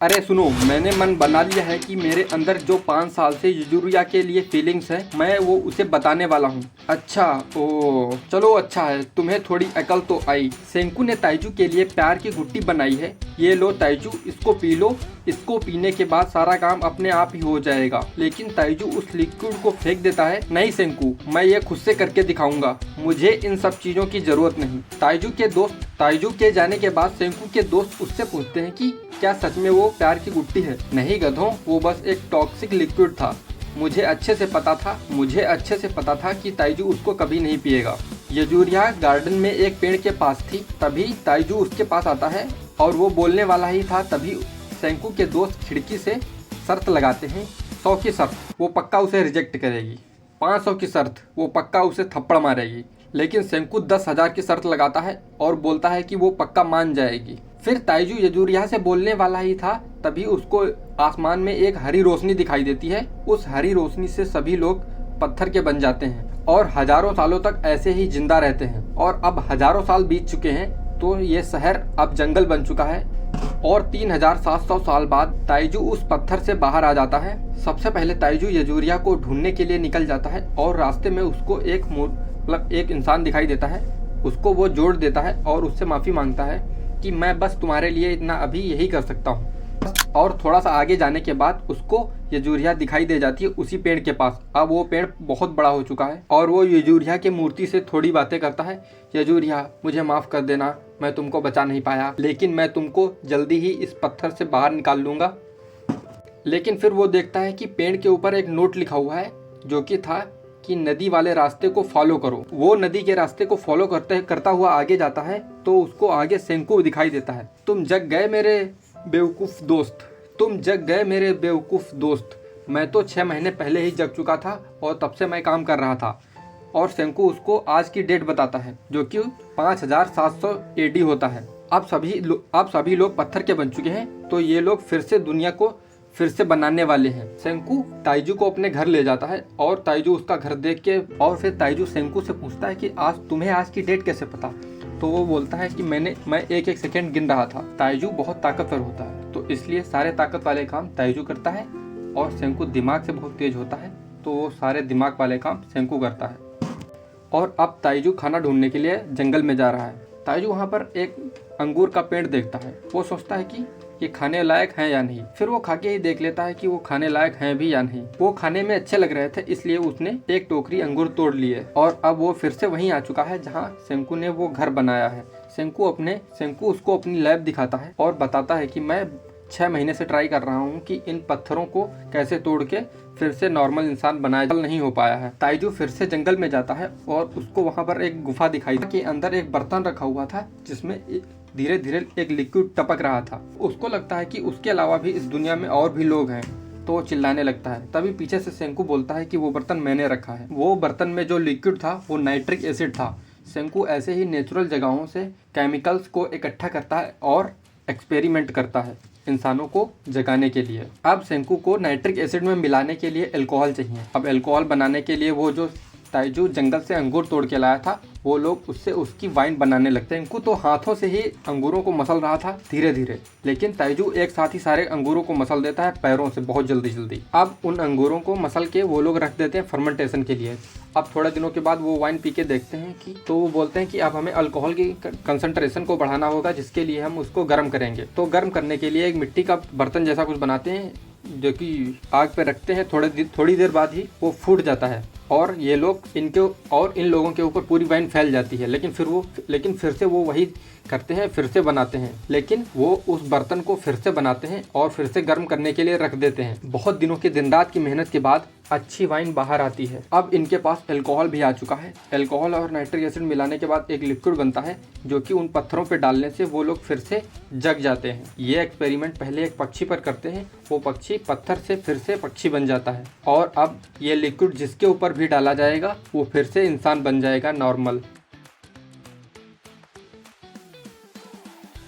अरे सुनो, मैंने मन बना लिया है कि मेरे अंदर जो 5 साल से युजुरिया के लिए फीलिंग्स है मैं वो उसे बताने वाला हूँ। अच्छा, ओ चलो अच्छा है, तुम्हें थोड़ी अकल तो आई। सेंकू ने ताइजू के लिए प्यार की गुट्टी बनाई है। ये लो ताइजू, इसको पी लो। इसको पीने के बाद सारा काम अपने आप ही हो जाएगा। लेकिन ताइजू उस लिक्विड को फेंक देता है। नहीं सेंकू, मैं ये खुद से करके दिखाऊंगा, मुझे इन सब चीजों की जरूरत नहीं। ताइजू के जाने के बाद सेंकू के दोस्त उससे पूछते हैं कि क्या सच में वो प्यार की गुट्टी है? नहीं गधों, वो बस एक टॉक्सिक लिक्विड था। मुझे अच्छे से पता था कि ताइजू उसको कभी नहीं पिएगा। युजुरिया गार्डन में एक पेड़ के पास थी। तभी ताइजू उसके पास आता है और वो बोलने वाला ही था, तभी सेंकू के दोस्त खिड़की से शर्त लगाते हैं। 100 की शर्त, वो पक्का उसे रिजेक्ट करेगी। 500 की शर्त, वो पक्का उसे थप्पड़ मारेगी। लेकिन सेंकू 10,000 की शर्त लगाता है और बोलता है कि वो पक्का मान जाएगी। फिर ताइजू युजुरिया से बोलने वाला ही था, तभी उसको आसमान में एक हरी रोशनी दिखाई देती है। उस हरी रोशनी से सभी लोग पत्थर के बन जाते हैं और हजारों सालों तक ऐसे ही जिंदा रहते हैं। और अब हजारों साल बीत चुके हैं तो ये शहर अब जंगल बन चुका है। और 3700 साल बाद ताइजू उस पत्थर से बाहर आ जाता है। सबसे पहले ताइजू युजुरिया को ढूंढने के लिए निकल जाता है और रास्ते में उसको एक इंसान दिखाई देता है। उसको वो जोड़ देता है और उससे माफ़ी मांगता है कि मैं बस तुम्हारे लिए इतना अभी यही कर सकता हूँ। और थोड़ा सा आगे जाने के बाद उसको युजुरिया दिखाई दे जाती है उसी पेड़ के पास। अब वो पेड़ बहुत बड़ा हो चुका है और वो युजुरिया के मूर्ति से थोड़ी बातें करता है। युजुरिया, मुझे माफ़ कर देना, मैं तुमको बचा नहीं पाया, लेकिन मैं तुमको जल्दी ही इस पत्थर से बाहर निकाल लूँगा। लेकिन फिर वो देखता है कि पेड़ के ऊपर एक नोट लिखा हुआ है, जो कि था कि नदी वाले रास्ते को फॉलो करो। वो नदी के रास्ते को फॉलो करता हुआ आगे जाता है तो उसको आगे सेंकू दिखाई देता है। तुम जग गए मेरे बेवकूफ़ दोस्त, मैं तो 6 महीने पहले ही जग चुका था और तब से मैं काम कर रहा था। और सेंकू उसको आज की डेट बताता है, जो कि 5700 AD होता है। अब सभी लोग पत्थर के बन चुके हैं, तो ये लोग फिर से दुनिया को फिर से बनाने वाले हैं। सेंकू ताइजू को अपने घर ले जाता है और ताइजू उसका घर देख के, और फिर ताइजू सेंकू से पूछता है कि तुम्हें आज की डेट कैसे पता? तो वो बोलता है कि मैं एक सेकंड गिन रहा था। ताइजू बहुत ताकतवर होता है, तो इसलिए सारे ताकत वाले काम ताइजू करता है और सेंकू दिमाग से बहुत तेज होता है, तो वो सारे दिमाग वाले काम सेंकू करता है। और अब ताइजू खाना ढूंढने के लिए जंगल में जा रहा है। ताइजू वहाँ पर एक अंगूर का पेड़ देखता है। वो सोचता है कि ये खाने लायक हैं या नहीं। फिर वो खा के ही देख लेता है कि वो खाने लायक हैं भी या नहीं। वो खाने में अच्छे लग रहे थे, इसलिए उसने एक टोकरी अंगूर तोड़ लिए और अब वो फिर से वहीं आ चुका है जहाँ सेंकू ने वो घर बनाया है। सेंकू उसको अपनी लैब दिखाता है और बताता है कि मैं 6 महीने से ट्राई कर रहा हूँ कि इन पत्थरों को कैसे तोड़ के फिर से नॉर्मल इंसान बनाया, नहीं हो पाया है। ताइजू फिर से जंगल में जाता है और उसको वहाँ पर एक गुफा दिखाई के अंदर एक बर्तन रखा हुआ था, जिसमें धीरे धीरे एक लिक्विड टपक रहा था। उसको लगता है कि उसके अलावा भी इस दुनिया में और भी लोग हैं, तो वो चिल्लाने लगता है। तभी पीछे से सेंकू बोलता है कि वो बर्तन मैंने रखा है। वो बर्तन में जो लिक्विड था वो नाइट्रिक एसिड था। सेंकू ऐसे ही नेचुरल जगहों से केमिकल्स को इकट्ठा करता है और एक्सपेरिमेंट करता है इंसानों को जगाने के लिए। अब सेंकू को नाइट्रिक एसिड में मिलाने के लिए अल्कोहल चाहिए। अब अल्कोहल बनाने के लिए वो जो ताइजू जंगल से अंगूर तोड़ के लाया था, वो लोग उससे उसकी वाइन बनाने लगते हैं। सेंकू तो हाथों से ही अंगूरों को मसल रहा था धीरे धीरे, लेकिन ताइजू एक साथ ही सारे अंगूरों को मसल देता है पैरों से बहुत जल्दी। अब उन अंगूरों को मसल के वो लोग रख देते हैं फर्मेंटेशन के लिए। अब थोड़े दिनों के बाद वो वाइन पी के देखते हैं कि, तो वो बोलते हैं कि अब हमें अल्कोहल की कंसंट्रेशन को बढ़ाना होगा, जिसके लिए हम उसको गर्म करेंगे। तो गर्म करने के लिए एक मिट्टी का बर्तन जैसा कुछ बनाते हैं, जो कि आग पे रखते हैं। थोड़ी देर बाद ही वो फूट जाता है और ये लोग इन लोगों के ऊपर पूरी वाइन फैल जाती है। लेकिन फिर से वो वही करते हैं, फिर से बनाते हैं। लेकिन वो उस बर्तन को फिर से बनाते हैं और फिर से गर्म करने के लिए रख देते हैं। बहुत दिनों की दिन रात की मेहनत के बाद अच्छी वाइन बाहर आती है। अब इनके पास अल्कोहल भी आ चुका है। अल्कोहल और नाइट्रिक एसिड मिलाने के बाद एक लिक्विड बनता है, जो कि उन पत्थरों पे डालने से वो लोग फिर से जग जाते हैं। ये एक्सपेरिमेंट पहले एक पक्षी पर करते हैं। वो पक्षी पत्थर से फिर से पक्षी बन जाता है और अब ये लिक्विड जिसके ऊपर भी डाला जाएगा वो फिर से इंसान बन जाएगा नॉर्मल।